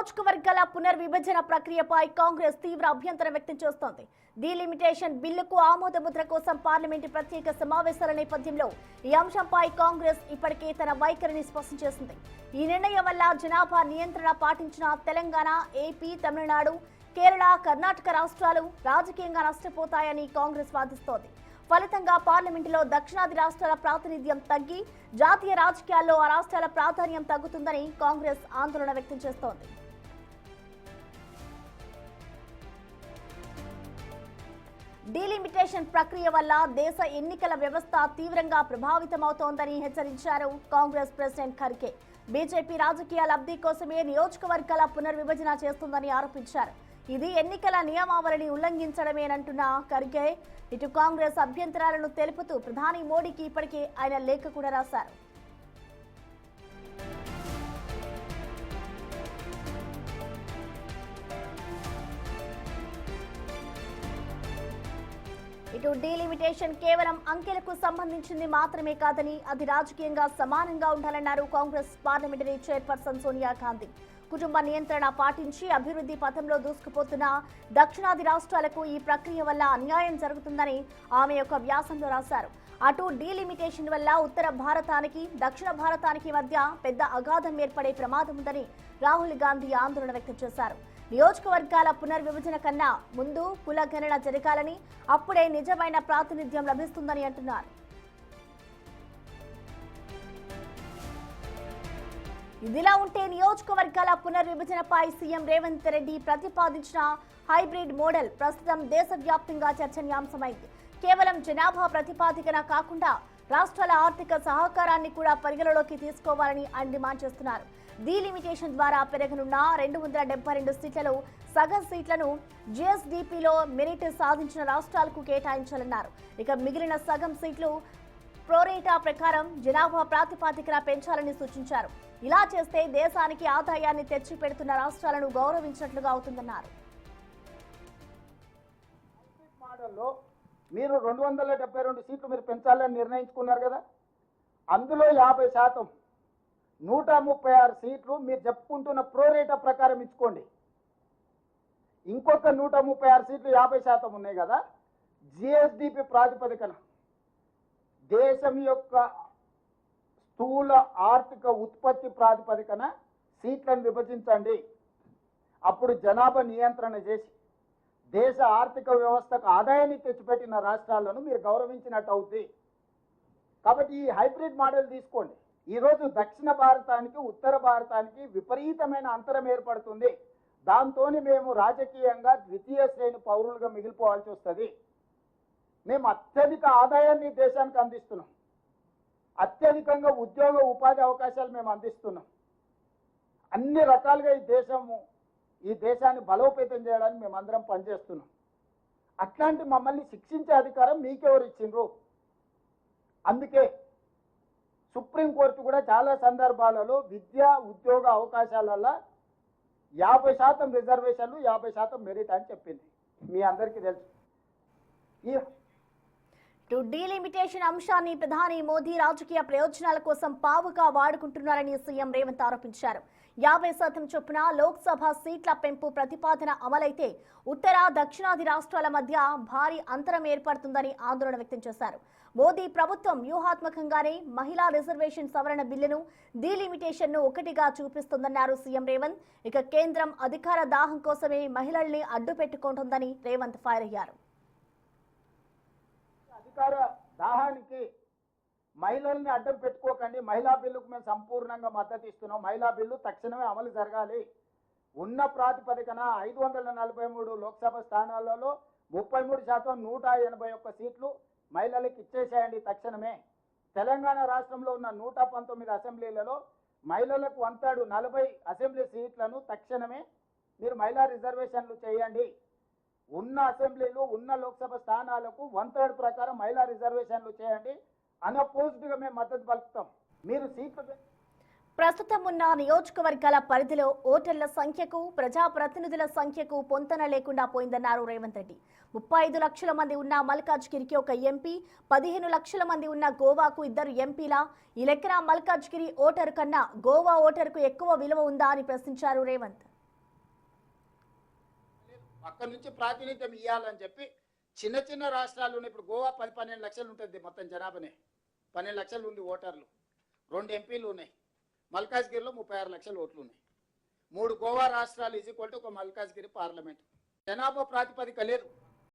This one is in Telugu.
నియోజకవర్గాల పునర్విభజన ప్రక్రియపై కాంగ్రెస్ తీవ్ర అభ్యంతరం వ్యక్తం చేస్తోంది. డీలిమిటేషన్ బిల్లుకు ఆమోదముద్ర కోసం పార్లమెంటు ప్రత్యేక సమావేశాల నేపథ్యంలో ఈ అంశంపై కాంగ్రెస్ ఇప్పటికే తన వైఖరిని స్పష్టం చేసింది. ఈ నిర్ణయం వల్ల జనాభా నియంత్రణ పాటించిన తెలంగాణ, ఏపీ, తమిళనాడు, కేరళ, కర్ణాటక రాష్ట్రాలు రాజకీయంగా నష్టపోతాయని కాంగ్రెస్ వాదిస్తోంది. ఫలితంగా పార్లమెంటులో దక్షిణాది రాష్ట్రాల ప్రాతినిధ్యం తగ్గి జాతీయ రాజకీయాల్లో ఆ రాష్ట్రాల ప్రాధాన్యం తగ్గుతుందని కాంగ్రెస్ ఆందోళన వ్యక్తం చేస్తోంది. డీలిమిటేషన్ ప్రక్రియ వల్ల దేశ ఎన్నికల వ్యవస్థ తీవ్రంగా ప్రభావితమవుతోందని హెచ్చరించారు కాంగ్రెస్ ప్రెసిడెంట్ ఖర్గే. బీజేపీ రాజకీయ లబ్ధి కోసమే నియోజకవర్గాల పునర్విభజన చేస్తుందని ఆరోపించారు. ఇది ఎన్నికల నియమావళిని ఉల్లంఘించడమేనంటున్న ఖర్గే ఇటు కాంగ్రెస్ అభ్యంతరాలను తెలుపుతూ ప్రధాని మోడీకి ఇప్పటికే ఆయన లేఖ కూడా రాశారు. ఇటు డీలిమిటేషన్ కేవలం అంకెలకు సంబంధించింది మాత్రమే కాదని అది రాజకీయంగా సమానంగా ఉండాలన్నారు కాంగ్రెస్ పార్లమెంటరీ చైర్పర్సన్ సోనియా గాంధీ. కుటుంబ నియంత్రణ పాటించి అభివృద్ధి పథంలో దూసుకుపోతున్న దక్షిణాది రాష్ట్రాలకు ఈ ప్రక్రియ వల్ల అన్యాయం జరుగుతుందని ఆమె యొక్క వ్యాసంలో రాశారు. అటు డీలిమిటేషన్ వల్ల ఉత్తర భారతానికి, దక్షిణ భారతానికి మధ్య పెద్ద అగాధం ఏర్పడే ప్రమాదం ఉందని రాహుల్ గాంధీ ఆందోళన వ్యక్తం చేశారు. నియోజకవర్గాల పునర్విభజన కన్నా ముందు కులగణన జరగాలని, అప్పుడే నిజమైన ప్రాతినిధ్యం లభిస్తుందని అంటున్నారు. ఇదిలా ఉంటే నియోజకవర్గాల పునర్విభజనపై సీఎం రేవంత్ రెడ్డి ప్రతిపాదించిన హైబ్రిడ్ మోడల్ ప్రస్తుతం దేశవ్యాప్తంగా చర్చనీయాంశమైంది. కేవలం జనాభా ప్రతిపాదికన కాకుండా రాష్ట్రాల ఆర్థిక సహకారాన్ని కూడా పరిగణలోకి తీసుకోవాలని ఆయన డిమాండ్ చేస్తున్నారు. డీలిమిటేషన్ ద్వారా పెరగనున్న 272 సీట్లలో సగం సీట్లను జీఎస్డీపీలో మెరిట్ సాధించిన రాష్ట్రాలకు కేటాయించాలన్నారు. ఇక మిగిలిన సగం సీట్లు ప్రోరేటా ప్రకారం జనాభా ప్రాతిపాదికన పెంచాలని సూచించారు. ఇలా చేస్తే దేశానికి ఆదాయాన్ని తెచ్చి పెడుతున్న రాష్ట్రాలను గౌరవించినట్లుగా అవుతుందన్నారు. మీరు 272 సీట్లు మీరు పెంచాలని నిర్ణయించుకున్నారు కదా, అందులో 50%, 136 సీట్లు మీరు చెప్పుకుంటున్న ప్రోరేటా ప్రకారం ఇచ్చుకోండి. ఇంకొక 136 సీట్లు 50% ఉన్నాయి కదా, జిఎస్డిపి ప్రాతిపదికన దేశం యొక్క స్థూల ఆర్థిక ఉత్పత్తి ప్రాతిపదికన సీట్లను విభజించండి. అప్పుడు జనాభా నియంత్రణ చేసి దేశ ఆర్థిక వ్యవస్థకు ఆదాయాన్ని తెచ్చిపెట్టిన రాష్ట్రాలను మీరు గౌరవించినట్టు అవుతుంది. కాబట్టి ఈ హైబ్రిడ్ మోడల్ తీసుకోండి. ఈరోజు దక్షిణ భారతానికి, ఉత్తర భారతానికి విపరీతమైన అంతరం ఏర్పడుతుంది. దాంతో మేము రాజకీయంగా ద్వితీయ శ్రేణి పౌరులుగా మిగిలిపోవాల్సి వస్తుంది. మేము అత్యధిక ఆదాయాన్ని దేశానికి అందిస్తున్నాం, అత్యధికంగా ఉద్యోగ ఉపాధి అవకాశాలు మేము అందిస్తున్నాం. అన్ని రకాలుగా ఈ దేశాన్ని బలోపేతం చేయడానికి మేమందరం పనిచేస్తున్నాం. అట్లాంటి మమ్మల్ని శిక్షించే అధికారం మీకెవరు ఇచ్చిండ్రు? అందుకే సుప్రీంకోర్టు కూడా చాలా సందర్భాలలో విద్యా ఉద్యోగ అవకాశాలలో 50% రిజర్వేషన్లు, 50% మెరిట్ అని చెప్పింది. మీ అందరికీ తెలుసు. డీలిమిటేషన్ అంశాన్ని ప్రధాని మోదీ రాజకీయ ప్రయోజనాల కోసం పావుగా వాడుకుంటున్నారని సీఎం రేవంత్ ఆరోపించారు. 50% చొప్పున లోక్సభ సీట్ల పెంపు ప్రతిపాదన అమలైతే ఉత్తర, దక్షిణాది రాష్ట్రాల మధ్య భారీ అంతరం ఏర్పడుతుందని ఆందోళన వ్యక్తం చేశారు. మోదీ ప్రభుత్వం వ్యూహాత్మకంగానే మహిళా రిజర్వేషన్ సవరణ బిల్లును, డీలిమిటేషన్ ను ఒకటిగా చూపిస్తుందన్నారు సీఎం రేవంత్. ఇక కేంద్రం అధికార దాహం కోసమే మహిళల్ని అడ్డు పెట్టుకుంటుందని రేవంత్ ఫైర్ అయ్యారు. అధికార దాహానికి మహిళల్ని అడ్డం పెట్టుకోకండి. మహిళా బిల్లుకు మేము సంపూర్ణంగా మద్దతు ఇస్తున్నాం. మహిళా బిల్లు తక్షణమే అమలు జరగాలి. ఉన్న ప్రాతిపదికన 543 లోక్సభ స్థానాలలో 33%, 181 సీట్లు మహిళలకు ఇచ్చేసేయండి తక్షణమే. తెలంగాణ రాష్ట్రంలో ఉన్న 119 అసెంబ్లీలలో మహిళలకు 40 అసెంబ్లీ సీట్లను తక్షణమే మీరు మహిళా రిజర్వేషన్లు చేయండి. ఉన్న అసెంబ్లీలు, ఉన్న లోక్సభ స్థానాలకు 1/3 ప్రకారం మహిళా రిజర్వేషన్లు చేయండి. అన్అపోజ్డ్గా మేము మద్దతు పలుకుతాం. మీరు సీట్లు ప్రస్తుతం ఉన్న నియోజకవర్గాల పరిధిలో ఓటర్ల సంఖ్యకు, ప్రజాప్రతినిధుల సంఖ్యకు పొంతన లేకుండా పోయిందన్నారు రేవంత్ రెడ్డి. 35 లక్షల మంది ఉన్న మల్కాజ్గిరికి ఒక ఎంపీ, 15 లక్షల మంది ఉన్న గోవాకు 2 ఎంపీలా? ఈ లెక్కన మల్కాజ్గిరి ఓటరు కన్నా గోవా ఓటరుకు ఎక్కువ విలువ ఉందా అని ప్రశ్నించారు రేవంత్. అక్కడి నుంచి ప్రాతినిధ్యం ఇవ్వాలని చెప్పి చిన్న చిన్న రాష్ట్రాలు ఉన్నాయి. ఇప్పుడు గోవా 10-12 లక్షలు ఉంటుంది మొత్తం జనాభానే, 12 లక్షలు ఉంది ఓటర్లు, 2 ఎంపీలు ఉన్నాయి. మల్కాజ్గిరిలో 36 లక్షల ఓట్లు ఉన్నాయి. 3 గోవా రాష్ట్రాలు ఈజ్ ఈక్వల్ టు ఒక మల్కాజ్గిరి పార్లమెంట్. జనాభా ప్రాతిపదిక లేదు.